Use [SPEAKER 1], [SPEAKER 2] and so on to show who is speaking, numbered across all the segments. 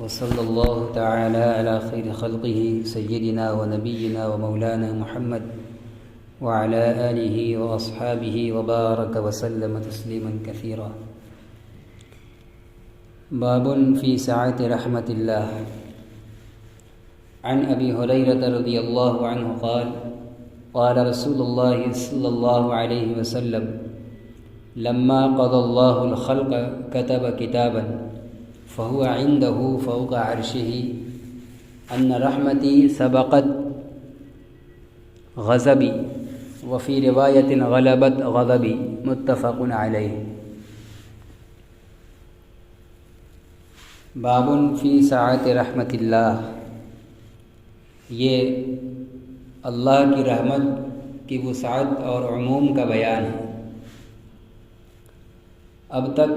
[SPEAKER 1] وصلی اللہ تعالی علی خیر خلقہ سیدنا و نبینا و مولانا محمد وعلی آلہ و اصحابہ وبارک وسلم تسلیما کثیرا۔ باب فی سعۃ رحمت اللہ۔ عن ابی ہریرہ رضی اللہ عنہ قال قال رسول اللہ صلی اللہ علیہ وسلم لما قضى الله الخلق كتب كتابا فهو عنده فوق عرشه أن رحمتي سبقت غضبي وفي رواية غلبت غضبي متفق عليه۔ باب فی سعۃ رحمت اللہ، یہ اللہ کی رحمت کی وسعت اور عموم کا بیان ہے۔ اب تک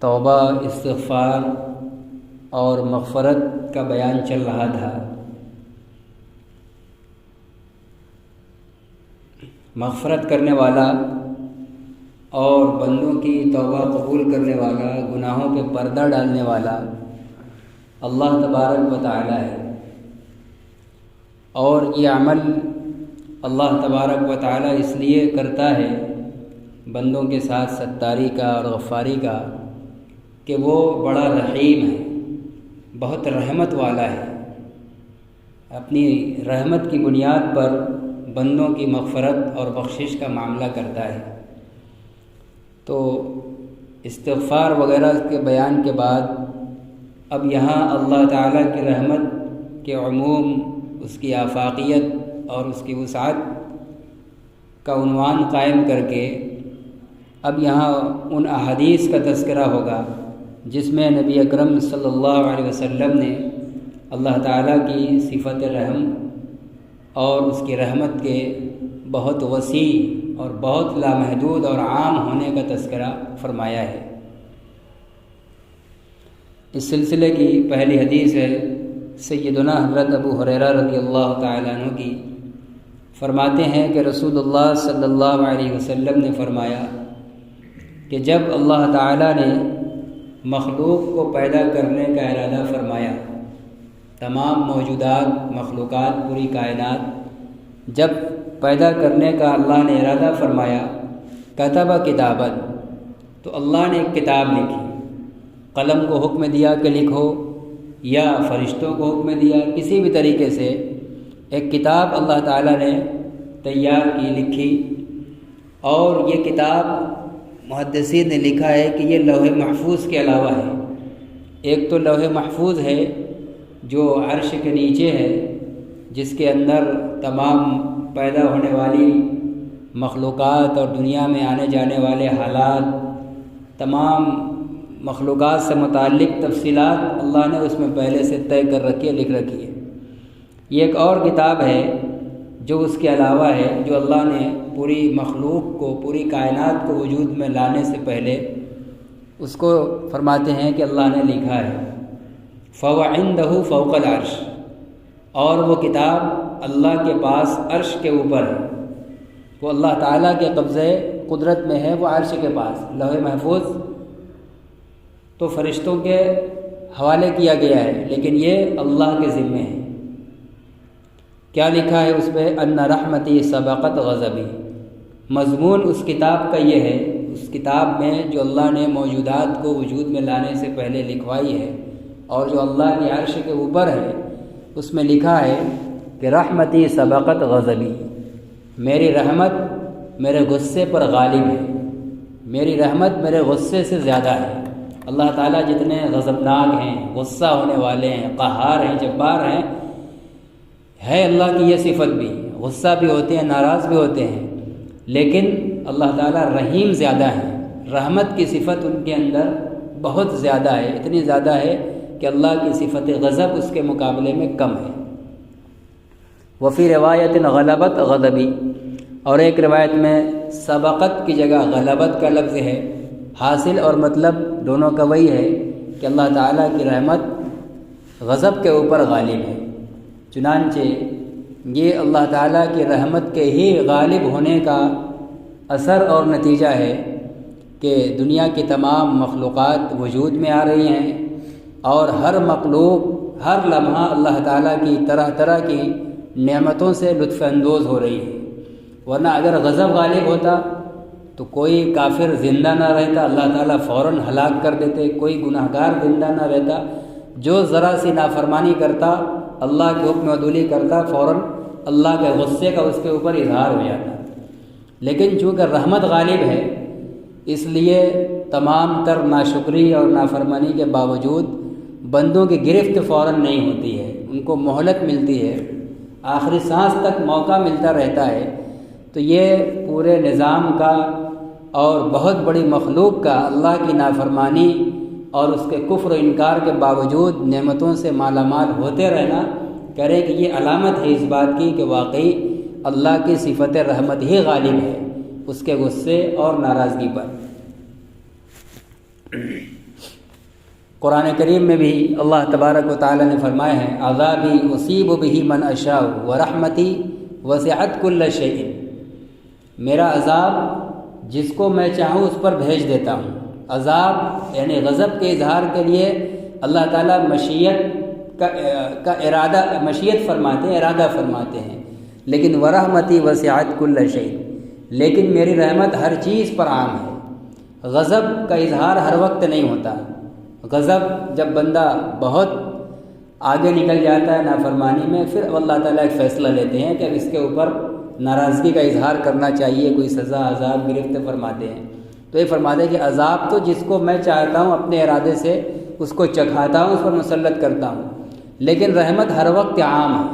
[SPEAKER 1] توبہ، استغفار اور مغفرت کا بیان چل رہا تھا۔ مغفرت کرنے والا اور بندوں کی توبہ قبول کرنے والا، گناہوں پہ پردہ ڈالنے والا اللہ تبارک و تعالی ہے، اور یہ عمل اللہ تبارک و تعالی اس لیے کرتا ہے بندوں کے ساتھ ستاری کا اور غفاری کا کہ وہ بڑا رحیم ہے، بہت رحمت والا ہے۔ اپنی رحمت کی بنیاد پر بندوں کی مغفرت اور بخشش کا معاملہ کرتا ہے۔ تو استغفار وغیرہ کے بیان کے بعد اب یہاں اللہ تعالیٰ کی رحمت کے عموم، اس کی آفاقیت اور اس کی وسعت کا عنوان قائم کر کے اب یہاں ان احادیث کا تذکرہ ہوگا جس میں نبی اکرم صلی اللہ علیہ وسلم نے اللہ تعالیٰ کی صفت رحم اور اس کی رحمت کے بہت وسیع اور بہت لامحدود اور عام ہونے کا تذکرہ فرمایا ہے۔ اس سلسلے کی پہلی حدیث ہے سیدنا حضرت ابو ہریرہ رضی اللہ تعالیٰ عنہ کی۔ فرماتے ہیں کہ رسول اللہ صلی اللہ علیہ وسلم نے فرمایا کہ جب اللہ تعالیٰ نے مخلوق کو پیدا کرنے کا ارادہ فرمایا، تمام موجودات، مخلوقات، پوری کائنات جب پیدا کرنے کا اللہ نے ارادہ فرمایا، کتب کتابا، تو اللہ نے ایک کتاب لکھی۔ قلم کو حکم دیا کہ لکھو، یا فرشتوں کو حکم دیا، کسی بھی طریقے سے ایک کتاب اللہ تعالیٰ نے تیار کی، لکھی۔ اور یہ کتاب محدثین نے لکھا ہے کہ یہ لوح محفوظ کے علاوہ ہے۔ ایک تو لوح محفوظ ہے جو عرش کے نیچے ہے، جس کے اندر تمام پیدا ہونے والی مخلوقات اور دنیا میں آنے جانے والے حالات، تمام مخلوقات سے متعلق تفصیلات اللہ نے اس میں پہلے سے طے کر رکھی ہے، لکھ رکھی ہے۔ یہ ایک اور کتاب ہے جو اس کے علاوہ ہے، جو اللہ نے پوری مخلوق کو، پوری کائنات کو وجود میں لانے سے پہلے اس کو فرماتے ہیں کہ اللہ نے لکھا ہے۔ فَهُوَ عِندَهُ فَوْقَ الْعَرْشِ، اور وہ کتاب اللہ کے پاس عرش کے اوپر ہے، وہ اللہ تعالیٰ کے قبضے قدرت میں ہے، وہ عرش کے پاس۔ لوح محفوظ تو فرشتوں کے حوالے کیا گیا ہے، لیکن یہ اللہ کے ذمے ہے۔ کیا لکھا ہے اس پہ؟ ان رحمتی سبقت غضبی۔ مضمون اس کتاب کا یہ ہے، اس کتاب میں جو اللہ نے موجودات کو وجود میں لانے سے پہلے لکھوائی ہے اور جو اللہ کے عرش کے اوپر ہے، اس میں لکھا ہے کہ رحمتی سبقت غضبی، میری رحمت میرے غصے پر غالب ہے، میری رحمت میرے غصے سے زیادہ ہے۔ اللہ تعالیٰ جتنے غضبناک ہیں، غصہ ہونے والے ہیں، قہار ہیں، جبار ہیں، ہے اللہ کی یہ صفت بھی، غصہ بھی ہوتے ہیں، ناراض بھی ہوتے ہیں، لیکن اللہ تعالیٰ رحیم زیادہ ہیں۔ رحمت کی صفت ان کے اندر بہت زیادہ ہے، اتنی زیادہ ہے کہ اللہ کی صفت غضب اس کے مقابلے میں کم ہے۔ وفی روایت غلبت غضبی، اور ایک روایت میں سبقت کی جگہ غلبت کا لفظ ہے۔ حاصل اور مطلب دونوں کا وہی ہے کہ اللہ تعالیٰ کی رحمت غضب کے اوپر غالب ہے۔ چنانچہ یہ اللہ تعالیٰ کی رحمت کے ہی غالب ہونے کا اثر اور نتیجہ ہے کہ دنیا کی تمام مخلوقات وجود میں آ رہی ہیں اور ہر مخلوق ہر لمحہ اللہ تعالیٰ کی طرح طرح کی نعمتوں سے لطف اندوز ہو رہی ہے، ورنہ اگر غضب غالب ہوتا تو کوئی کافر زندہ نہ رہتا، اللہ تعالیٰ فوراً ہلاک کر دیتے، کوئی گناہ گار زندہ نہ رہتا، جو ذرا سی نافرمانی کرتا، اللہ کے حکم عدولی کرتا، فوراً اللہ کے غصے کا اس کے اوپر اظہار ہو جاتا۔ لیکن چونکہ رحمت غالب ہے، اس لیے تمام تر ناشکری اور نافرمانی کے باوجود بندوں کی گرفت فوراً نہیں ہوتی ہے، ان کو مہلت ملتی ہے، آخری سانس تک موقع ملتا رہتا ہے۔ تو یہ پورے نظام کا اور بہت بڑی مخلوق کا اللہ کی نافرمانی اور اس کے کفر و انکار کے باوجود نعمتوں سے مالا مال ہوتے رہنا، کہہ رہے کہ یہ علامت ہے اس بات کی کہ واقعی اللہ کی صفت رحمت ہی غالب ہے اس کے غصے اور ناراضگی پر۔ قرآن کریم میں بھی اللہ تبارک و تعالیٰ نے فرمایا ہے عذابی اصیب بہ من اشاء ورحمتی وسعت کل شیء، میرا عذاب جس کو میں چاہوں اس پر بھیج دیتا ہوں۔ عذاب یعنی غضب کے اظہار کے لیے اللہ تعالیٰ مشیت کا ارادہ فرماتے ہیں، لیکن ورحمتی وسعت کل شیء، لیکن میری رحمت ہر چیز پر عام ہے۔ غضب کا اظہار ہر وقت نہیں ہوتا، غضب جب بندہ بہت آگے نکل جاتا ہے نافرمانی میں، پھر اللہ تعالیٰ ایک فیصلہ لیتے ہیں کہ اب اس کے اوپر ناراضگی کا اظہار کرنا چاہیے، کوئی سزا عذاب گرفت فرماتے ہیں۔ تو یہ فرماتے ہیں کہ عذاب تو جس کو میں چاہتا ہوں اپنے ارادے سے اس کو چکھاتا ہوں، اس پر مسلط کرتا ہوں، لیکن رحمت ہر وقت عام ہے۔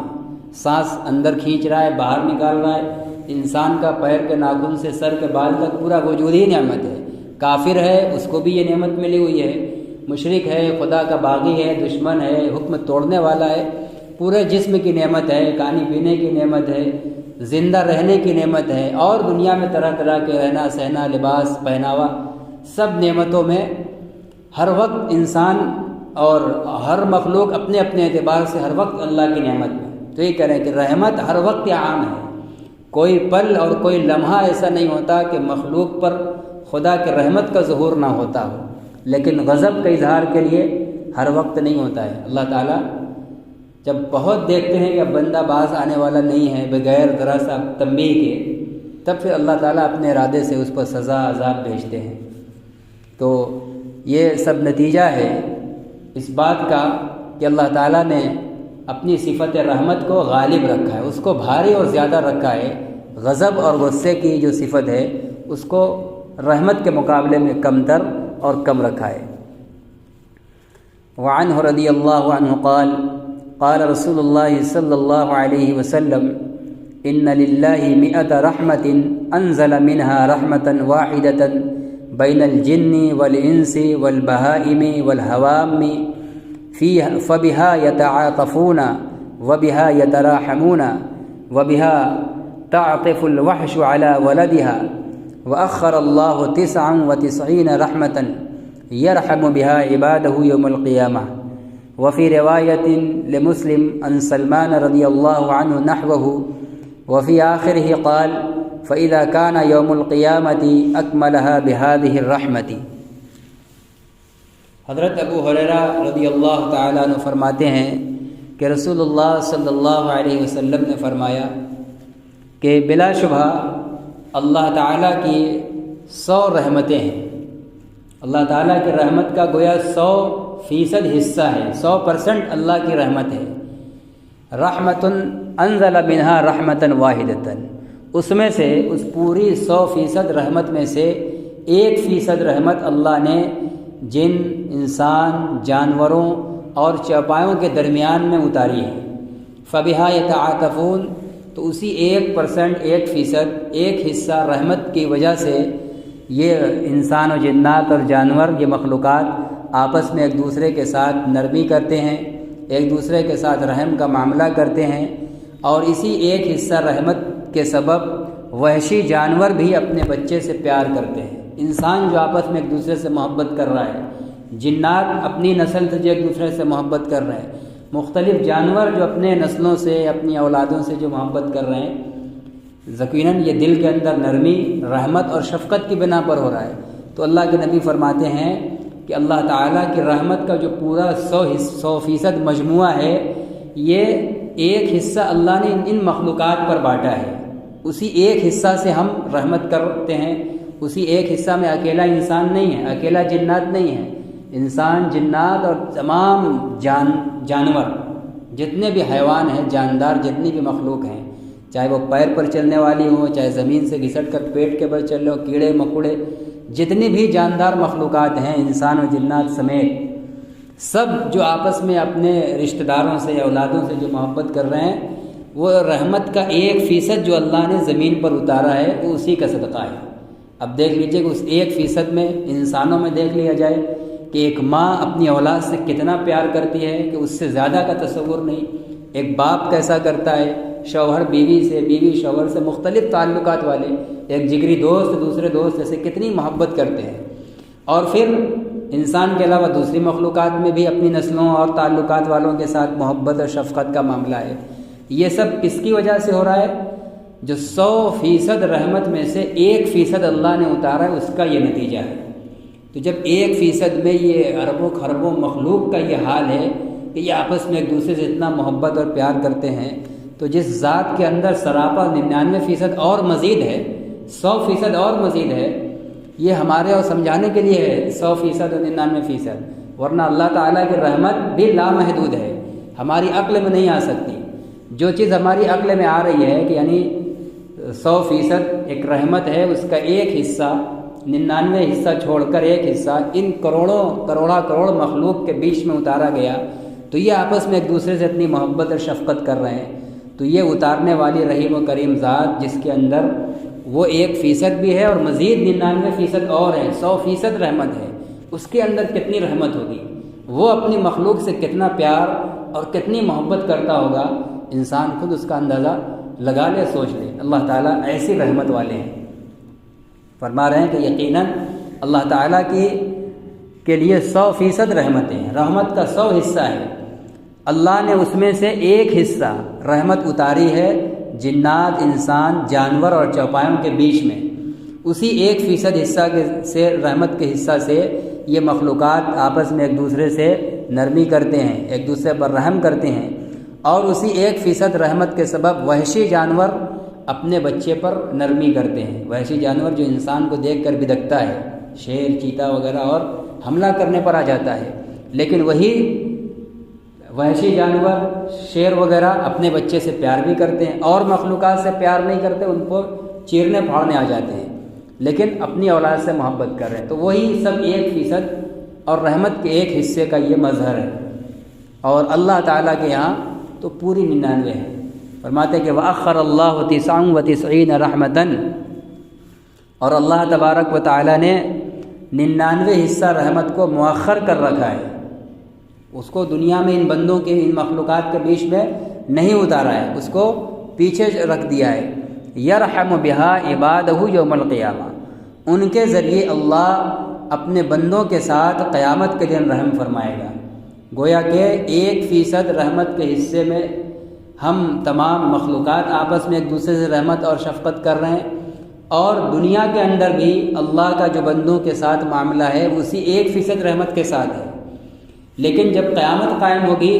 [SPEAKER 1] سانس اندر کھینچ رہا ہے، باہر نکال رہا ہے، انسان کا پیر کے ناخن سے سر کے بال تک پورا وجود ہی نعمت ہے۔ کافر ہے اس کو بھی یہ نعمت ملی ہوئی ہے، مشرک ہے، خدا کا باغی ہے، دشمن ہے، حکم توڑنے والا ہے، پورے جسم کی نعمت ہے، کھانے پینے کی نعمت ہے، زندہ رہنے کی نعمت ہے، اور دنیا میں طرح طرح کے رہنا سہنا، لباس پہناوا، سب نعمتوں میں ہر وقت انسان اور ہر مخلوق اپنے اپنے اعتبار سے ہر وقت اللہ کی نعمت میں۔ تو یہ کہہ رہے ہیں کہ رحمت ہر وقت عام ہے، کوئی پل اور کوئی لمحہ ایسا نہیں ہوتا کہ مخلوق پر خدا کے رحمت کا ظہور نہ ہوتا ہو، لیکن غضب کے اظہار کے لیے ہر وقت نہیں ہوتا ہے۔ اللہ تعالیٰ جب بہت دیکھتے ہیں کہ بندہ باز آنے والا نہیں ہے بغیر ذرا سا تنبیہ کے، تب پھر اللہ تعالیٰ اپنے ارادے سے اس پر سزا عذاب بھیجتے ہیں۔ تو یہ سب نتیجہ ہے اس بات کا کہ اللہ تعالیٰ نے اپنی صفت رحمت کو غالب رکھا ہے، اس کو بھاری اور زیادہ رکھا ہے، غضب اور غصے کی جو صفت ہے اس کو رحمت کے مقابلے میں کم تر اور کم رکھا ہے۔ وعنہ رضی اللہ عنہ قال قال رسول اللہ صلی اللہ علیہ وسلم ان للہ مئۃ رحمۃ انزل منها رحمة واحدة بین الجن والانس والبہائم والحوام فبها يتعاطفون وبها يتراحمون وبها تعطف الوحش على ولدها وأخر الله 99 رحمة يرحم بها عباده يوم القيامة۔ وفي رواية لمسلم عن سلمان رضي الله عنه نحوه، وفي آخره قال فإذا كان يوم القيامة أكملها بهذه الرحمة۔ حضرت ابو ہریرہ رضی اللہ تعالیٰ عنہ فرماتے ہیں کہ رسول اللہ صلی اللہ علیہ وسلم نے فرمایا کہ بلا شبہ اللہ تعالیٰ کی 100 رحمتیں ہیں، اللہ تعالیٰ کی رحمت کا گویا 100% حصہ ہے، 100% اللہ کی رحمت ہے۔ رحمت انزل منها رحمة واحدة، اس میں سے اس پوری 100% رحمت میں سے 1% رحمت اللہ نے جن، انسان، جانوروں اور چوپایوں کے درمیان میں اتاری ہے۔ فبها يتعاطفون، تو اسی 1%، 1%، ایک حصہ رحمت کی وجہ سے یہ انسان و جنات اور جانور، یہ مخلوقات آپس میں ایک دوسرے کے ساتھ نرمی کرتے ہیں، ایک دوسرے کے ساتھ رحم کا معاملہ کرتے ہیں، اور اسی ایک حصہ رحمت کے سبب وحشی جانور بھی اپنے بچے سے پیار کرتے ہیں۔ انسان جو آپس میں ایک دوسرے سے محبت کر رہا ہے، جنات اپنی نسل سے جو ایک دوسرے سے محبت کر رہے ہیں، مختلف جانور جو اپنے نسلوں سے، اپنی اولادوں سے جو محبت کر رہے ہیں، یقیناً یہ دل کے اندر نرمی، رحمت اور شفقت کی بنا پر ہو رہا ہے۔ تو اللہ کے نبی فرماتے ہیں کہ اللہ تعالیٰ کی رحمت کا جو پورا 100% مجموعہ ہے، یہ ایک حصہ اللہ نے ان مخلوقات پر بانٹا ہے، اسی ایک حصہ سے ہم رحمت کرتے ہیں۔ اسی ایک حصہ میں اکیلا انسان نہیں ہے، اکیلا جنات نہیں ہے، انسان، جنات اور تمام جانور، جتنے بھی حیوان ہیں، جاندار، جتنی بھی مخلوق ہیں، چاہے وہ پیر پر چلنے والی ہوں، چاہے زمین سے گھسٹ کر پیٹ کے بل چل رہے ہوں، کیڑے مکوڑے، جتنی بھی جاندار مخلوقات ہیں، انسان و جنات سمیت، سب جو آپس میں اپنے رشتہ داروں سے یا اولادوں سے جو محبت کر رہے ہیں، وہ رحمت کا 1% جو اللہ نے زمین پر اتارا ہے وہ اسی کا صدقہ ہے۔ اب دیکھ لیجئے کہ اس 1% میں انسانوں میں دیکھ لیا جائے کہ ایک ماں اپنی اولاد سے کتنا پیار کرتی ہے کہ اس سے زیادہ کا تصور نہیں، ایک باپ کیسا کرتا ہے، شوہر بیوی سے، بیوی شوہر سے، مختلف تعلقات والے، ایک جگری دوست دوسرے دوست سے کتنی محبت کرتے ہیں۔ اور پھر انسان کے علاوہ دوسری مخلوقات میں بھی اپنی نسلوں اور تعلقات والوں کے ساتھ محبت اور شفقت کا معاملہ ہے۔ یہ سب کس کی وجہ سے ہو رہا ہے؟ جو 100% رحمت میں سے 1% اللہ نے اتارا ہے، اس کا یہ نتیجہ ہے۔ تو جب 1% میں یہ اربوں خربوں مخلوق کا یہ حال ہے کہ یہ آپس میں ایک دوسرے سے اتنا محبت اور پیار کرتے ہیں، تو جس ذات کے اندر سراپا 99% اور مزید ہے، 100% اور مزید ہے، یہ ہمارے اور سمجھانے کے لیے ہے 100% اور 99%، ورنہ اللہ تعالیٰ کی رحمت بھی لامحدود ہے، ہماری عقل میں نہیں آ سکتی۔ جو چیز ہماری عقل میں آ رہی ہے کہ یعنی 100% ایک رحمت ہے، اس کا ایک حصہ، 99 حصہ چھوڑ کر ایک حصہ ان کروڑ مخلوق کے بیچ میں اتارا گیا، تو یہ آپس میں ایک دوسرے سے اتنی محبت اور شفقت کر رہے ہیں، تو یہ اتارنے والی رحیم و کریم ذات جس کے اندر وہ 1% بھی ہے اور مزید 99% اور ہے، 100% رحمت ہے، اس کے اندر کتنی رحمت ہوگی، وہ اپنی مخلوق سے کتنا پیار اور کتنی محبت کرتا ہوگا، انسان خود اس کا اندازہ لگا لے، سوچ لے۔ اللہ تعالیٰ ایسی رحمت والے ہیں۔ فرما رہے ہیں کہ یقیناً اللہ تعالیٰ کے لیے 100% رحمتیں ہیں، رحمت کا 100 حصہ ہے، اللہ نے اس میں سے ایک حصہ رحمت اتاری ہے جنات، انسان، جانور اور چوپایوں کے بیچ میں، اسی 1% حصہ سے، رحمت کے حصہ سے یہ مخلوقات آپس میں ایک دوسرے سے نرمی کرتے ہیں، ایک دوسرے پر رحم کرتے ہیں، اور اسی 1% رحمت کے سبب وحشی جانور اپنے بچے پر نرمی کرتے ہیں۔ وحشی جانور جو انسان کو دیکھ کر بدکتا ہے، شیر، چیتا وغیرہ، اور حملہ کرنے پر آ جاتا ہے، لیکن وہی وحشی جانور، شیر وغیرہ اپنے بچے سے پیار بھی کرتے ہیں، اور مخلوقات سے پیار نہیں کرتے، ان کو چیرنے پھاڑنے آ جاتے ہیں، لیکن اپنی اولاد سے محبت کر رہے ہیں۔ تو وہی سب 1% اور رحمت کے ایک حصے کا یہ مظہر ہے، اور اللہ تعالیٰ کے یہاں تو پوری 99 ہے۔ فرماتے کہ وَأَخَّرَ اللَّهُ 99 رحمتاً، اور اللہ تبارک و تعالیٰ نے 99 حصہ رحمت کو مؤخر کر رکھا ہے، اس کو دنیا میں ان بندوں کے، ان مخلوقات کے بیچ میں نہیں اتارا ہے، اس کو پیچھے رکھ دیا ہے۔ یرحم بها عبادہ یوم القیامہ، ان کے ذریعے اللہ اپنے بندوں کے ساتھ قیامت کے دن رحم فرمائے گا۔ گویا کہ 1% رحمت کے حصے میں ہم تمام مخلوقات آپس میں ایک دوسرے سے رحمت اور شفقت کر رہے ہیں، اور دنیا کے اندر بھی اللہ کا جو بندوں کے ساتھ معاملہ ہے اسی 1% رحمت کے ساتھ ہے، لیکن جب قیامت قائم ہوگی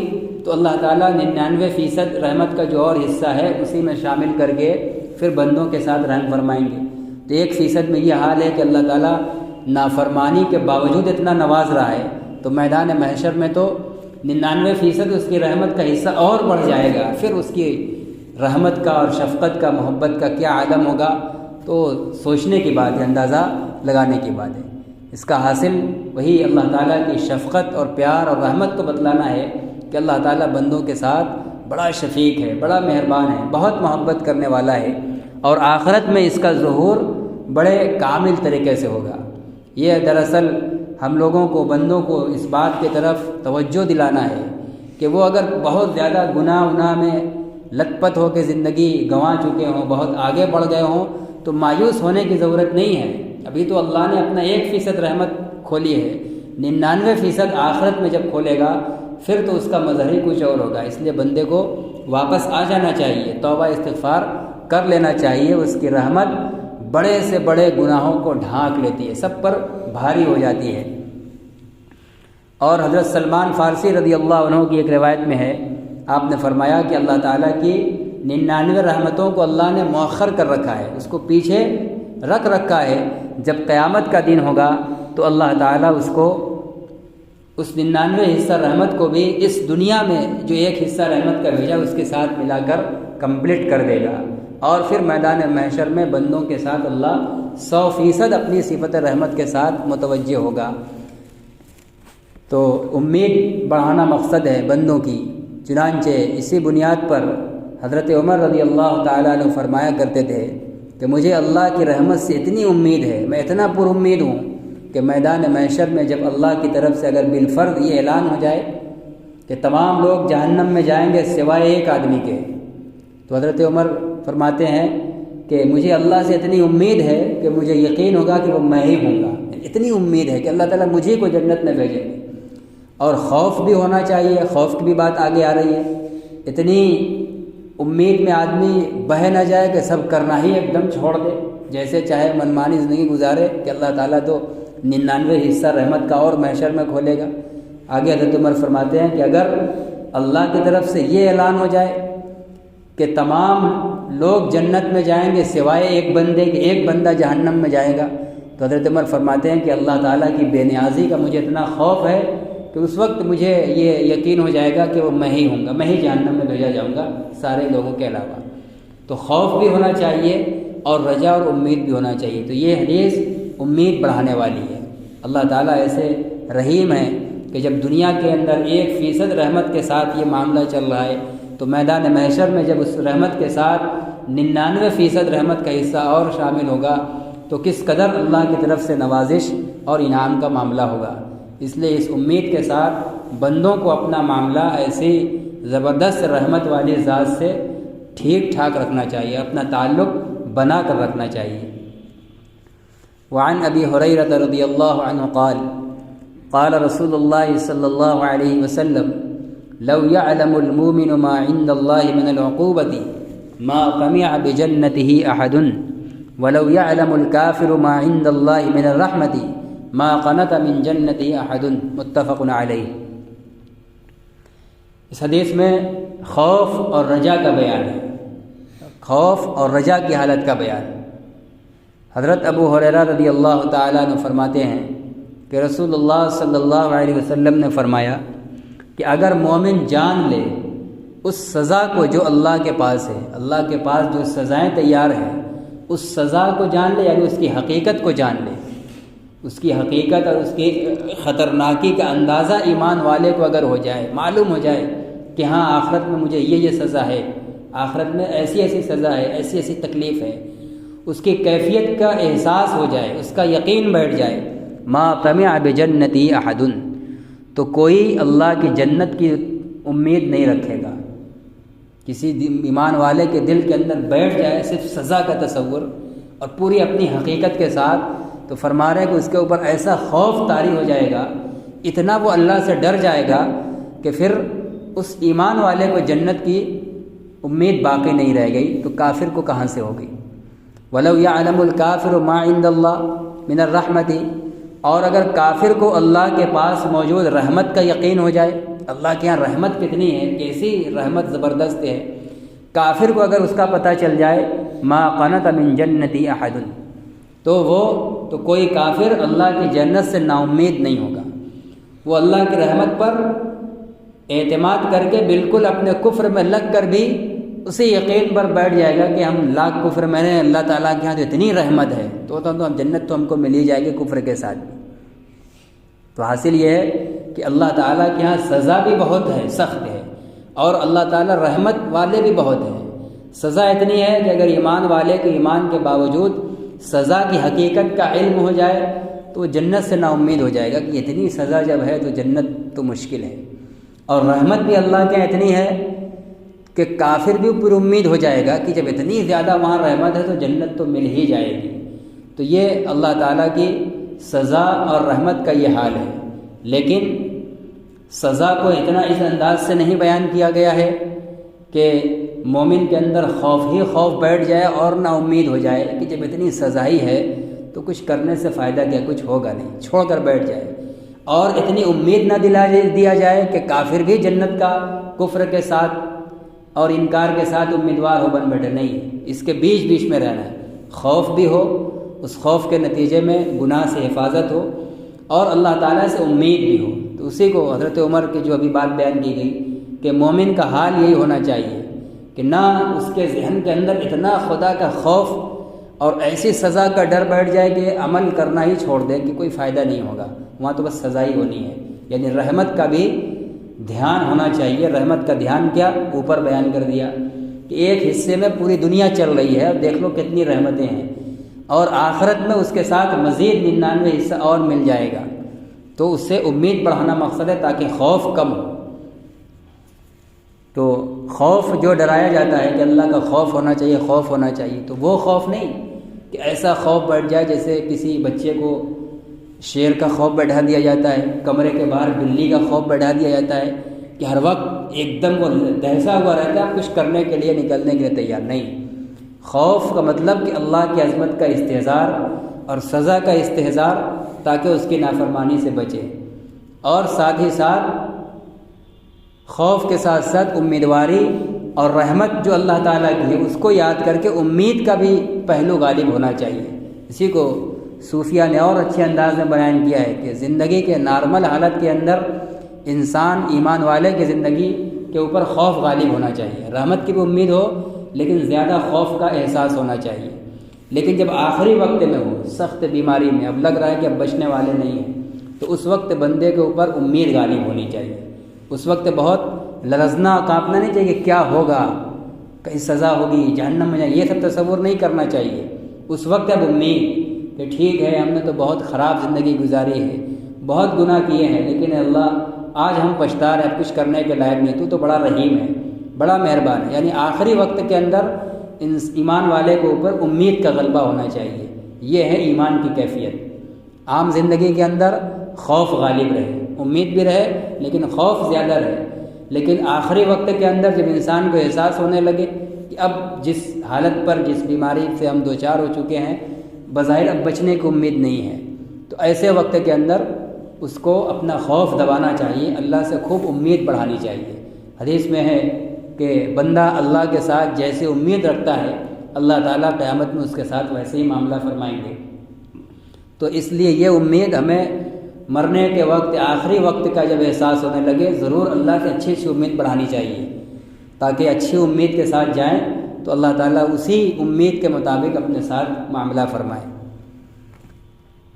[SPEAKER 1] تو اللہ تعالیٰ 99% رحمت کا جو اور حصہ ہے اسی میں شامل کر کے پھر بندوں کے ساتھ رحم فرمائیں گے۔ تو 1% میں یہ حال ہے کہ اللہ تعالیٰ نافرمانی کے باوجود اتنا نواز رہا ہے، تو میدان محشر میں تو 99% اس کی رحمت کا حصہ اور بڑھ جائے گا، پھر اس کی رحمت کا اور شفقت کا، محبت کا کیا عالم ہوگا، تو سوچنے کی بات ہے، اندازہ لگانے کی بات ہے۔ اس کا حاصل وہی اللہ تعالیٰ کی شفقت اور پیار اور رحمت کو بتلانا ہے کہ اللہ تعالیٰ بندوں کے ساتھ بڑا شفیق ہے، بڑا مہربان ہے، بہت محبت کرنے والا ہے، اور آخرت میں اس کا ظہور بڑے کامل طریقے سے ہوگا۔ یہ دراصل ہم لوگوں کو، بندوں کو اس بات کی طرف توجہ دلانا ہے کہ وہ اگر بہت زیادہ گناہ میں لت پت ہو کے زندگی گنوا چکے ہوں، بہت آگے بڑھ گئے ہوں، تو مایوس ہونے کی ضرورت نہیں ہے۔ ابھی تو اللہ نے اپنا 1% رحمت کھولی ہے، 99% آخرت میں جب کھولے گا پھر تو اس کا مظہر ہی کچھ اور ہوگا۔ اس لیے بندے کو واپس آ جانا چاہیے، توبہ استغفار کر لینا چاہیے۔ اس کی رحمت بڑے سے بڑے گناہوں کو ڈھانک لیتی ہے، سب پر بھاری ہو جاتی ہے۔ اور حضرت سلمان فارسی رضی اللہ عنہ کی ایک روایت میں ہے، آپ نے فرمایا کہ اللہ تعالیٰ کی 99 رحمتوں کو اللہ نے مؤخر کر رکھا ہے، اس کو پیچھے رکھ رکھا ہے، جب قیامت کا دن ہوگا تو اللہ تعالیٰ اس کو اس 99 حصہ رحمت کو بھی اس دنیا میں جو ایک حصہ رحمت کا بھیجا اس کے ساتھ ملا کر کمپلیٹ کر دے گا، اور پھر میدان محشر میں بندوں کے ساتھ اللہ 100% اپنی صفت رحمت کے ساتھ متوجہ ہوگا۔ تو امید بڑھانا مقصد ہے بندوں کی، چنانچہ اسی بنیاد پر حضرت عمر رضی اللہ تعالیٰ عنہ فرمایا کرتے تھے کہ مجھے اللہ کی رحمت سے اتنی امید ہے، میں اتنا پر امید ہوں کہ میدان محشر میں جب اللہ کی طرف سے اگر بالفرض یہ اعلان ہو جائے کہ تمام لوگ جہنم میں جائیں گے سوائے ایک آدمی کے، تو حضرت عمر فرماتے ہیں کہ مجھے اللہ سے اتنی امید ہے کہ مجھے یقین ہوگا کہ وہ میں ہی ہوں گا، اتنی امید ہے کہ اللہ تعالیٰ مجھے کو جنت میں بھیجیں گے۔ اور خوف بھی ہونا چاہیے، خوف کی بھی بات آگے آ رہی ہے، اتنی امید میں آدمی بہہ نہ جائے کہ سب کرنا ہی ایک دم چھوڑ دے، جیسے چاہے منمانی زندگی گزارے کہ اللہ تعالیٰ تو 99 حصہ رحمت کا اور محشر میں کھولے گا۔ آگے حضرت عمر فرماتے ہیں کہ اگر اللہ کی طرف سے یہ اعلان ہو جائے کہ تمام لوگ جنت میں جائیں گے سوائے ایک بندے کے، ایک بندہ جہنم میں جائے گا، تو حضرت عمر فرماتے ہیں کہ اللہ تعالیٰ کی بے نیازی کا مجھے اتنا خوف ہے کہ اس وقت مجھے یہ یقین ہو جائے گا کہ وہ میں ہی ہوں گا، میں ہی جہنم میں بھیجا جاؤں گا سارے لوگوں کے علاوہ۔ تو خوف بھی ہونا چاہیے اور رجا اور امید بھی ہونا چاہیے۔ تو یہ حدیث امید بڑھانے والی ہے۔ اللہ تعالیٰ ایسے رحیم ہے کہ جب دنیا کے اندر 1% رحمت کے ساتھ یہ معاملہ چل رہا ہے تو میدان محشر میں جب اس رحمت کے ساتھ 99% رحمت کا حصہ اور شامل ہوگا تو کس قدر اللہ کی طرف سے نوازش اور انعام کا معاملہ ہوگا۔ اس لیے اس امید کے ساتھ بندوں کو اپنا معاملہ ایسی زبردست رحمت والی ذات سے ٹھیک ٹھاک رکھنا چاہیے، اپنا تعلق بنا کر رکھنا چاہیے۔ وعن ابی ہریرہ رضی اللہ عنہ قال قال رسول اللہ صلی اللہ علیہ وسلم لو يعلم المؤمن ما عند الله من العقوبة ما قمع بجنته احد ولو يعلم الكافر ما عند الله من الرحمة ما قنط من جنته احد متفق علیہ۔ اس حدیث میں خوف اور رجا کا بیان ہے، خوف اور رجا کی حالت کا بیان۔ حضرت ابو ہریرہ رضی اللہ تعالیٰ عنہ فرماتے ہیں کہ رسول اللہ صلی اللہ علیہ وسلم نے فرمایا کہ اگر مومن جان لے اس سزا کو جو اللہ کے پاس ہے، اللہ کے پاس جو سزائیں تیار ہیں، اس سزا کو جان لے، یعنی اس کی حقیقت کو جان لے، اس کی حقیقت اور اس کی خطرناکی کا اندازہ ایمان والے کو اگر ہو جائے، معلوم ہو جائے کہ ہاں آخرت میں مجھے یہ سزا ہے، آخرت میں ایسی ایسی سزا ہے، ایسی ایسی تکلیف ہے، اس کی کیفیت کا احساس ہو جائے، اس کا یقین بیٹھ جائے، ما طمع بجنتی احد، تو کوئی اللہ کی جنت کی امید نہیں رکھے گا۔ کسی ایمان والے کے دل کے اندر بیٹھ جائے صرف سزا کا تصور اور پوری اپنی حقیقت کے ساتھ، تو فرما رہے کہ اس کے اوپر ایسا خوف طاری ہو جائے گا، اتنا وہ اللہ سے ڈر جائے گا کہ پھر اس ایمان والے کو جنت کی امید باقی نہیں رہ گئی، تو کافر کو کہاں سے ہوگی۔ وَلَوْ يَعْلَمُ الْكَافِرُ مَا عِنْدَ اللَّهِ مِنَ الرَّحْمَةِ، اور اگر کافر کو اللہ کے پاس موجود رحمت کا یقین ہو جائے، اللہ کے یہاں رحمت کتنی ہے، کیسی رحمت زبردست ہے، کافر کو اگر اس کا پتہ چل جائے مَا قَنَطَ مِن جَنَّتِ أَحَدٌ، تو کوئی کافر اللہ کی جنت سے نا امید نہیں ہوگا۔ وہ اللہ کی رحمت پر اعتماد کر کے بالکل اپنے کفر میں لگ کر بھی اسی یقین پر بیٹھ جائے گا کہ ہم لاکھ کفر میں نے، اللہ تعالیٰ کے یہاں تو اتنی رحمت ہے تو ہم جنت تو ہم کو مل ہی جائے گی کفر کے ساتھ بھی۔ تو حاصل یہ ہے کہ اللہ تعالیٰ کے یہاں سزا بھی بہت ہے، سخت ہے، اور اللہ تعالیٰ رحمت والے بھی بہت ہیں۔ سزا اتنی ہے کہ اگر ایمان والے کے ایمان کے باوجود سزا کی حقیقت کا علم ہو جائے تو وہ جنت سے نا امید ہو جائے گا کہ اتنی سزا جب ہے تو جنت تو مشکل ہے، اور رحمت بھی اللہ کے اتنی ہے کہ کافر بھی پر امید ہو جائے گا کہ جب اتنی زیادہ وہاں رحمت ہے تو جنت تو مل ہی جائے گی۔ تو یہ اللہ تعالیٰ کی سزا اور رحمت کا یہ حال ہے، لیکن سزا کو اتنا اس انداز سے نہیں بیان کیا گیا ہے کہ مومن کے اندر خوف ہی خوف بیٹھ جائے اور نا امید ہو جائے کہ جب اتنی سزا ہی ہے تو کچھ کرنے سے فائدہ کیا، کچھ ہوگا نہیں، چھوڑ کر بیٹھ جائے۔ اور اتنی امید نہ دیا جائے کہ کافر بھی جنت کا کفر کے ساتھ اور انکار کے ساتھ امیدوار ہو بن بیٹھے، نہیں، اس کے بیچ میں رہنا ہے، خوف بھی ہو، اس خوف کے نتیجے میں گناہ سے حفاظت ہو اور اللہ تعالیٰ سے امید بھی ہو۔ تو اسی کو حضرت عمر کی جو ابھی بات بیان کی گئی کہ مومن کا حال یہی ہونا چاہیے کہ نہ اس کے ذہن کے اندر اتنا خدا کا خوف اور ایسی سزا کا ڈر بیٹھ جائے کہ عمل کرنا ہی چھوڑ دے کہ کوئی فائدہ نہیں ہوگا، وہاں تو بس سزا ہی ہونی ہے۔ یعنی رحمت کا بھی دھیان ہونا چاہیے۔ رحمت کا دھیان کیا اوپر بیان کر دیا کہ ایک حصے میں پوری دنیا چل رہی ہے اور دیکھ لو کتنی رحمتیں ہیں، اور آخرت میں اس کے ساتھ مزید 99 حصہ اور مل جائے گا، تو اس سے امید بڑھانا مقصد ہے تاکہ خوف کم ہو۔ تو خوف جو ڈرایا جاتا ہے کہ اللہ کا خوف ہونا چاہیے، خوف ہونا چاہیے، تو وہ خوف نہیں کہ ایسا خوف بیٹھ جائے جیسے کسی بچے کو شیر کا خوف بیٹھا دیا جاتا ہے، کمرے کے باہر بلی کا خوف بیٹھا دیا جاتا ہے کہ ہر وقت ایک دم وہ دہسا ہوا رہتا ہے، کچھ کرنے کے لیے نکلنے کے لیے تیار نہیں۔ خوف کا مطلب کہ اللہ کی عظمت کا استحضار اور سزا کا استحضار تاکہ اس کی نافرمانی سے بچے، اور ساتھ ہی ساتھ خوف کے ساتھ ساتھ امیدواری اور رحمت جو اللہ تعالیٰ کی ہے اس کو یاد کر کے امید کا بھی پہلو غالب ہونا چاہیے۔ اسی کو صوفیہ نے اور اچھے انداز میں بیان کیا ہے کہ زندگی کے نارمل حالت کے اندر انسان ایمان والے کی زندگی کے اوپر خوف غالب ہونا چاہیے، رحمت کی بھی امید ہو لیکن زیادہ خوف کا احساس ہونا چاہیے۔ لیکن جب آخری وقت میں ہو، سخت بیماری میں، اب لگ رہا ہے کہ اب بچنے والے نہیں ہیں، تو اس وقت بندے کے اوپر امید غالب ہونی چاہیے۔ اس وقت بہت لرزنا کانپنا نہیں چاہیے کہ کیا ہوگا، کہیں سزا ہوگی، جہنم میں جائے، یہ سب تصور نہیں کرنا چاہیے۔ اس وقت اب امید کہ ٹھیک ہے ہم نے تو بہت خراب زندگی گزاری ہے، بہت گناہ کیے ہیں، لیکن اللہ آج ہم پچھتا رہے، اب کچھ کرنے کے لائق نہیں، تو بڑا رحیم ہے، بڑا مہربان ہے۔ یعنی آخری وقت کے اندر ایمان والے کے اوپر امید کا غلبہ ہونا چاہیے۔ یہ ہے ایمان کی کیفیت۔ عام زندگی کے اندر خوف غالب رہے، امید بھی رہے لیکن خوف زیادہ رہے، لیکن آخری وقت کے اندر جب انسان کو احساس ہونے لگے کہ اب جس حالت پر، جس بیماری سے ہم دوچار ہو چکے ہیں، بظاہر اب بچنے کی امید نہیں ہے، تو ایسے وقت کے اندر اس کو اپنا خوف دبانا چاہیے، اللہ سے خوب امید بڑھانی چاہیے۔ حدیث میں ہے کہ بندہ اللہ کے ساتھ جیسے امید رکھتا ہے، اللہ تعالیٰ قیامت میں اس کے ساتھ ویسے ہی معاملہ فرمائیں گے۔ تو اس لیے یہ امید ہمیں مرنے کے وقت، آخری وقت کا جب احساس ہونے لگے، ضرور اللہ سے اچھی امید بڑھانی چاہیے تاکہ اچھی امید کے ساتھ جائیں تو اللہ تعالیٰ اسی امید کے مطابق اپنے ساتھ معاملہ فرمائے۔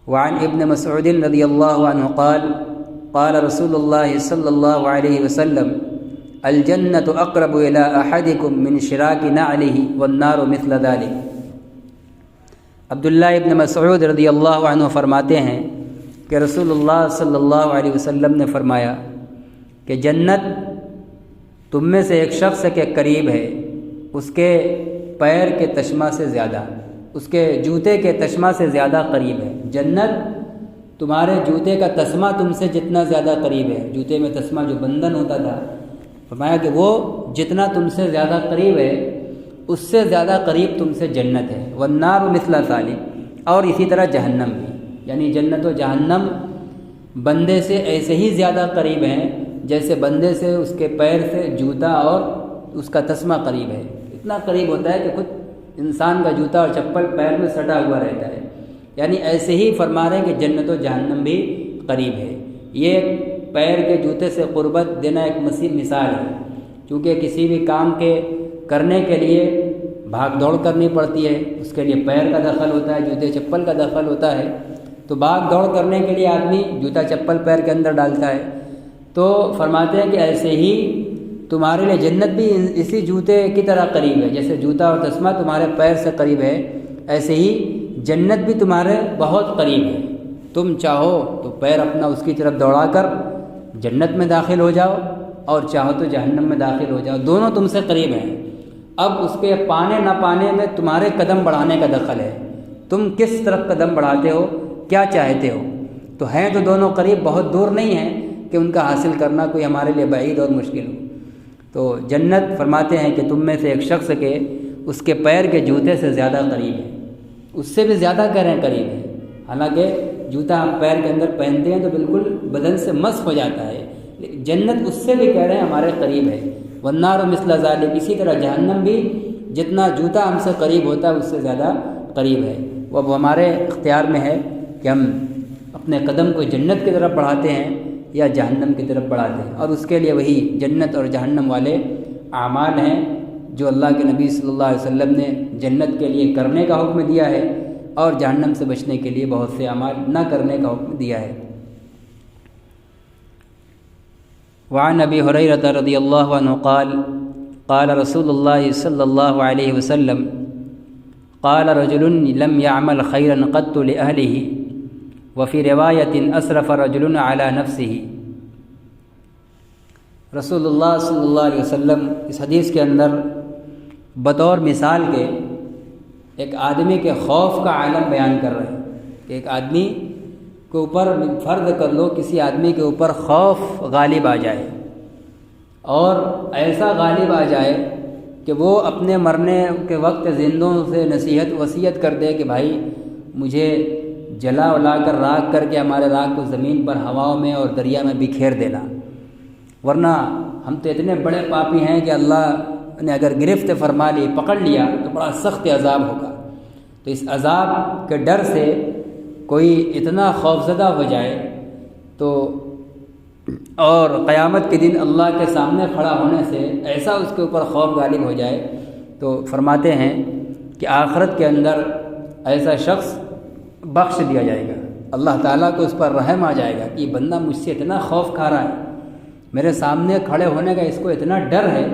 [SPEAKER 1] وعن ابن مسعود رضی اللہ عنہ قال قال رسول اللہ صلی اللہ علیہ وسلم الجنة اقرب الى احدكم من شراك نعله والنار مثل ذلك۔ عبداللہ ابن مسعود رضی اللہ عنہ فرماتے ہیں کہ رسول اللہ صلی اللہ علیہ وسلم نے فرمایا کہ جنت تم میں سے ایک شخص کے قریب ہے، اس کے پیر کے تشمہ سے زیادہ، اس کے جوتے کے تشمہ سے زیادہ قریب ہے۔ جنت تمہارے جوتے کا تسمہ تم سے جتنا زیادہ قریب ہے، جوتے میں تسمہ جو بندھن ہوتا تھا، فرمایا کہ وہ جتنا تم سے زیادہ قریب ہے اس سے زیادہ قریب تم سے جنت ہے۔ والنار مثل ذلک، اور اسی طرح جہنم بھی، یعنی جنت و جہنم بندے سے ایسے ہی زیادہ قریب ہیں جیسے بندے سے اس کے پیر سے جوتا اور اس کا تسمہ قریب ہے۔ اتنا قریب ہوتا ہے کہ خود انسان کا جوتا اور چپل پیر میں سٹا ہوا رہتا ہے، یعنی ایسے ہی فرما رہے ہیں کہ جنت و جہنم بھی قریب ہے۔ یہ پیر کے جوتے سے قربت دینا ایک مثال ہے، کیونکہ کسی بھی کام کے کرنے کے لیے بھاگ دوڑ کرنی پڑتی ہے، اس کے لیے پیر کا دخل ہوتا ہے، جوتے چپل کا دخل ہوتا ہے، تو بھاگ دوڑ کرنے کے لیے آدمی جوتا چپل پیر کے اندر ڈالتا ہے۔ تو فرماتے ہیں کہ ایسے ہی تمہارے لیے جنت بھی اسی جوتے کی طرح قریب ہے، جیسے جوتا اور تسمہ تمہارے پیر سے قریب ہے، ایسے ہی جنت بھی تمہارے بہت قریب ہے۔ تم چاہو تو پیر اپنا اس کی طرف دوڑا کر جنت میں داخل ہو جاؤ، اور چاہو تو جہنم میں داخل ہو جاؤ، دونوں تم سے قریب ہیں۔ اب اس کے پانے نہ پانے میں تمہارے قدم بڑھانے کا دخل ہے، تم کس طرف قدم بڑھاتے ہو، کیا چاہتے ہو۔ تو ہیں تو دونوں قریب، بہت دور نہیں ہیں کہ ان کا حاصل کرنا کوئی ہمارے لیے بعید اور مشکل ہو۔ تو جنت فرماتے ہیں کہ تم میں سے ایک شخص کے اس کے پیر کے جوتے سے زیادہ قریب ہے، اس سے بھی زیادہ کہہ رہے ہیں قریب ہے، حالانکہ جوتا ہم پیر کے اندر پہنتے ہیں تو بالکل بدن سے مس ہو جاتا ہے، جنت اس سے بھی کہہ رہے ہیں ہمارے قریب ہے۔ والنار مثل ذالک، اسی طرح جہنم بھی جتنا جوتا ہم سے قریب ہوتا ہے اس سے زیادہ قریب ہے۔ وہ اب ہمارے اختیار میں ہے کہ ہم اپنے قدم کو جنت کی طرف بڑھاتے ہیں یا جہنم کی طرف بڑھاتے ہیں، اور اس کے لیے وہی جنت اور جہنم والے اعمال ہیں جو اللہ کے نبی صلی اللہ علیہ وسلم نے جنت کے لیے کرنے کا حکم دیا ہے اور جہنم سے بچنے کے لیے بہت سے اعمال نہ کرنے کا حکم دیا ہے۔ وعن ابی ہریرہ رضی اللہ عنہ قال قال رسول اللہ صلی اللہ علیہ وسلم قال رجل لم يعمل خيرا قط لأهله وفي رواية اسرف رجل على نفسه۔ رسول اللہ صلی اللہ علیہ وسلم اس حدیث کے اندر بطور مثال کے ایک آدمی کے خوف کا عالم بیان کر رہے ہیں کہ ایک آدمی کے اوپر، فرض کر لو کسی آدمی کے اوپر خوف غالب آ جائے اور ایسا غالب آ جائے کہ وہ اپنے مرنے کے وقت زندوں سے وصیت کر دے کہ بھائی مجھے جلا الا کر راکھ کر کے ہمارے راکھ کو زمین پر ہواؤں میں اور دریا میں بکھیر دینا، ورنہ ہم تو اتنے بڑے پاپی ہیں کہ اللہ نے اگر گرفت فرما لی، پکڑ لیا تو بڑا سخت عذاب ہوگا۔ تو اس عذاب کے ڈر سے کوئی اتنا خوفزدہ ہو جائے تو اور قیامت کے دن اللہ کے سامنے کھڑا ہونے سے ایسا اس کے اوپر خوف غالب ہو جائے تو فرماتے ہیں کہ آخرت کے اندر ایسا شخص بخش دیا جائے گا، اللہ تعالیٰ کو اس پر رحم آ جائے گا کہ یہ بندہ مجھ سے اتنا خوف کھا رہا ہے، میرے سامنے کھڑے ہونے کا اس کو اتنا ڈر ہے،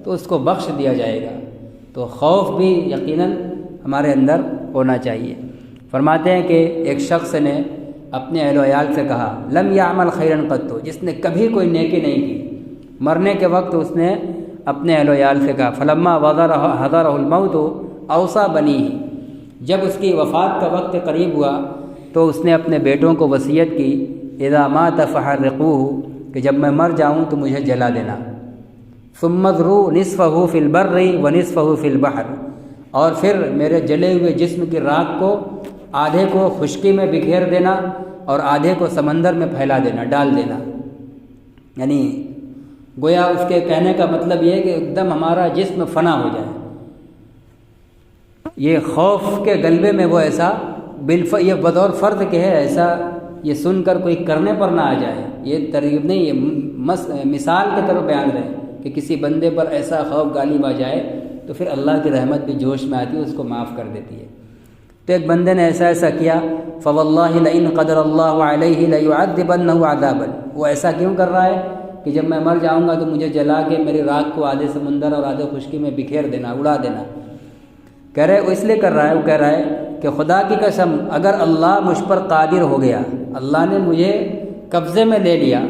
[SPEAKER 1] تو اس کو بخش دیا جائے گا۔ تو خوف بھی یقیناً ہمارے اندر ہونا چاہیے۔ فرماتے ہیں کہ ایک شخص نے اپنے اہل و عیال سے کہا لم یعمل خیرا قط، جس نے کبھی کوئی نیکی نہیں کی، مرنے کے وقت اس نے اپنے اہل و عیال سے کہا فلما حضرہ الموت اوصى بنیہ، جب اس کی وفات کا وقت قریب ہوا تو اس نے اپنے بیٹوں کو وصیت کی اذا مات فحرقوہ، کہ جب میں مر جاؤں تو مجھے جلا دینا، ثم اذروا نصفہ فی البر ونصفہ فی البحر، اور پھر میرے جلے ہوئے جسم کی راکھ کو آدھے کو خشکی میں بکھیر دینا اور آدھے کو سمندر میں پھیلا دینا، ڈال دینا۔ یعنی گویا اس کے کہنے کا مطلب یہ ہے کہ ایک دم ہمارا جسم فنا ہو جائے۔ یہ خوف کے غلبے میں وہ ایسا یہ بطور فرض کے ہے، ایسا یہ سن کر کوئی کرنے پر نہ آ جائے، یہ ترغیب نہیں، یہ مثال کی طرف بیان رہے کہ کسی بندے پر ایسا خوف غالب آ جائے تو پھر اللہ کی رحمت بھی جوش میں آتی ہے، اس کو معاف کر دیتی ہے۔ تو ایک بندے نے ایسا کیا فواللہ لئن قدر اللہ علیہ لیعذبنہ عذابا، وہ ایسا کیوں کر رہا ہے کہ جب میں مر جاؤں گا تو مجھے جلا کے میری راکھ کو آدھے سمندر اور آدھے خشکی میں بکھیر دینا، اڑا دینا۔ کہہ رہے وہ اس لیے کر رہا ہے، وہ کہہ رہا ہے کہ خدا کی قسم اگر اللہ مجھ پر قادر ہو گیا، اللہ نے مجھے قبضے میں لے لیا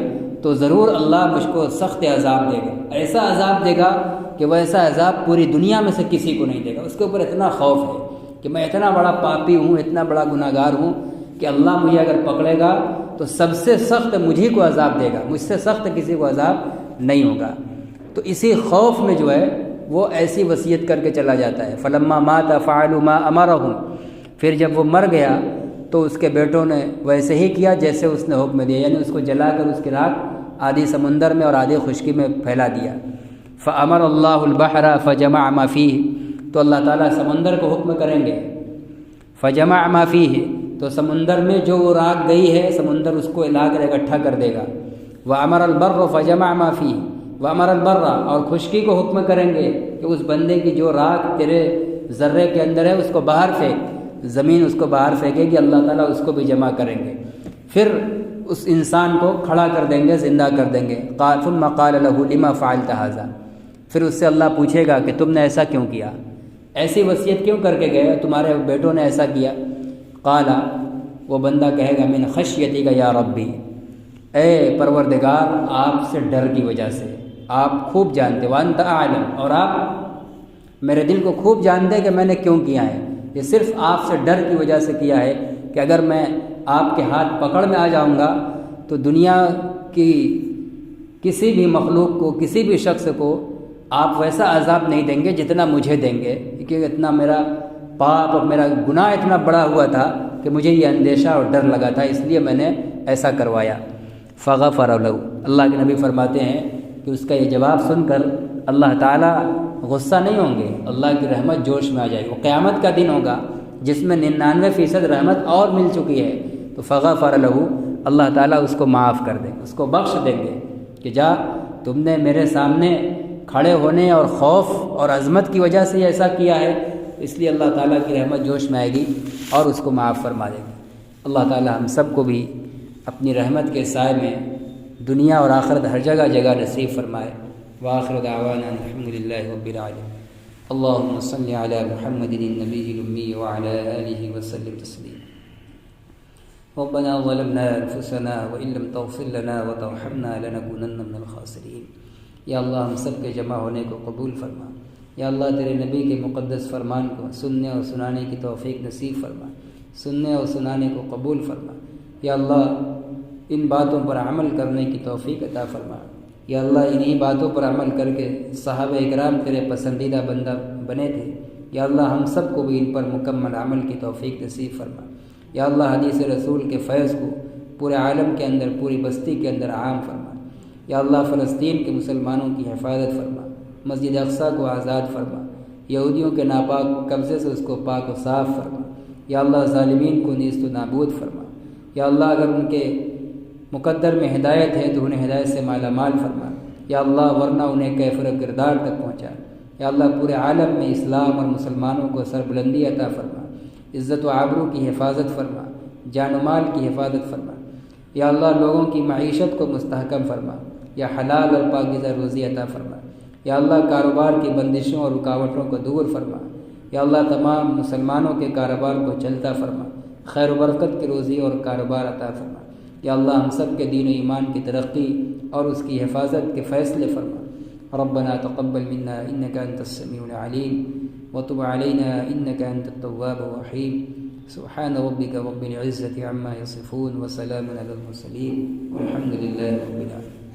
[SPEAKER 1] تو ضرور اللہ مجھ کو سخت عذاب دے گا، ایسا عذاب دے گا کہ وہ ایسا عذاب پوری دنیا میں سے کسی کو نہیں دے گا۔ اس کے اوپر اتنا خوف ہے کہ میں اتنا بڑا پاپی ہوں، اتنا بڑا گناہ گار ہوں کہ اللہ مجھے اگر پکڑے گا تو سب سے سخت مجھے کو عذاب دے گا، مجھ سے سخت کسی کو عذاب نہیں ہوگا۔ تو اسی خوف میں جو ہے وہ ایسی وصیت کر کے چلا جاتا ہے۔ فلما مات فعلوا ما امرهم، پھر جب وہ مر گیا تو اس کے بیٹوں نے ویسے ہی کیا جیسے اس نے حکم دیا، یعنی اس کو جلا کر اس کی راکھ آدھی سمندر میں اور آدھی خشکی میں پھیلا دیا۔ فامر اللہ البحر فجمع ما فیہ، تو اللہ تعالیٰ سمندر کو حکم کریں گے فجمع ما فیہ، تو سمندر میں جو وہ راکھ گئی ہے سمندر اس کو لا کر اکٹھا کر دے گا۔ وامر البر فجمع ما فیہ، وامر البر، اور خشکی کو حکم کریں گے کہ اس بندے کی جو راکھ تیرے ذرے کے اندر ہے اس کو باہر پھینک، زمین اس کو باہر پھینکے گی، اللہ تعالیٰ اس کو بھی جمع کریں گے، پھر اس انسان کو کھڑا کر دیں گے، زندہ کر دیں گے۔ ثم قال له لما فعلت هذا، پھر اس سے اللہ پوچھے گا کہ تم نے ایسا کیوں کیا، ایسی وصیت کیوں کر کے گئے، تمہارے بیٹوں نے ایسا کیا۔ قال، وہ بندہ کہے گا من خشیتی کا یا ربی، اے پروردگار آپ سے ڈر کی وجہ سے، آپ خوب جانتے، وانت اعلم، اور آپ میرے دل کو خوب جانتے کہ میں نے کیوں کیا ہے، یہ صرف آپ سے ڈر کی وجہ سے کیا ہے کہ اگر میں آپ کے ہاتھ پکڑ میں آ جاؤں گا تو دنیا کی کسی بھی مخلوق کو، کسی بھی شخص کو آپ ویسا عذاب نہیں دیں گے جتنا مجھے دیں گے، کیونکہ اتنا میرا پاپ اور میرا گناہ اتنا بڑا ہوا تھا کہ مجھے یہ اندیشہ اور ڈر لگا تھا، اس لیے میں نے ایسا کروایا۔ فغفر له، اللہ کے نبی فرماتے ہیں کہ اس کا یہ جواب سن کر اللہ تعالیٰ غصہ نہیں ہوں گے، اللہ کی رحمت جوش میں آ جائے گی۔ وہ قیامت کا دن ہوگا جس میں 99% رحمت اور مل چکی ہے، تو فغفر له، اللہ تعالیٰ اس کو معاف کر دیں گے، اس کو بخش دیں گے کہ جا تم نے میرے سامنے کھڑے ہونے اور خوف اور عظمت کی وجہ سے ایسا کیا ہے، اس لیے اللہ تعالیٰ کی رحمت جوش میں آئے گی اور اس کو معاف فرما دے گی۔ اللہ تعالیٰ ہم سب کو بھی اپنی رحمت کے سائے میں دنیا اور آخرت ہر جگہ جگہ نصیب فرمائے۔ وآخر دعوانا الحمد للہ رب العالمین۔ اللہم صلی علی محمد النبی الامی وعلی آلہ وسلم تسلیما۔ ربنا ظلمنا انفسنا وان لم تغفر لنا وترحمنا لنکونن من الخاسرین۔ یا اللہ ہم سب کے جمع ہونے کو قبول فرما، یا اللہ تیرے نبی کے مقدس فرمان کو سننے اور سنانے کی توفیق نصیب فرما، سننے اور سنانے کو قبول فرما۔ یا اللہ ان باتوں پر عمل کرنے کی توفیق عطا فرما۔ یا اللہ انہی باتوں پر عمل کر کے صحابہ اکرام تیرے پسندیدہ بندہ بنے تھے، یا اللہ ہم سب کو بھی ان پر مکمل عمل کی توفیق نصیب فرما۔ یا اللہ حدیث رسول کے فیض کو پورے عالم کے اندر، پوری بستی کے اندر عام فرما۔ یا اللہ فلسطین کے مسلمانوں کی حفاظت فرما، مسجد اقصیٰ کو آزاد فرما، یہودیوں کے ناپاک قبضے سے اس کو پاک و صاف فرما۔ یا اللہ ظالمین کو نیست و نابود فرما۔ یا اللہ اگر ان کے مقدر میں ہدایت ہے تو انہیں ہدایت سے مالا مال فرما، یا اللہ ورنہ انہیں کیفر و کردار تک پہنچا۔ یا اللہ پورے عالم میں اسلام اور مسلمانوں کو سربلندی عطا فرما، عزت و آبرو کی حفاظت فرما، جان و مال کی حفاظت فرما۔ یا اللہ لوگوں کی معیشت کو مستحکم فرما، یا حلال اور پاکیزہ روزی عطا فرما۔ یا اللہ کاروبار کی بندشوں اور رکاوٹوں کو دور فرما۔ یا اللہ تمام مسلمانوں کے کاروبار کو چلتا فرما، خیر و برکت کی روزی اور کاروبار عطا فرما۔ یا اللہ ہم سب کے دین و ایمان کی ترقی اور اس کی حفاظت کے فیصلے فرما۔ ربنا تقبل منا انك انت السميع العليم وتب علينا انك انت التواب الرحيم۔ سبحان ربك رب العزة عما يصفون وسلام على المرسلين والحمد لله رب العالمين۔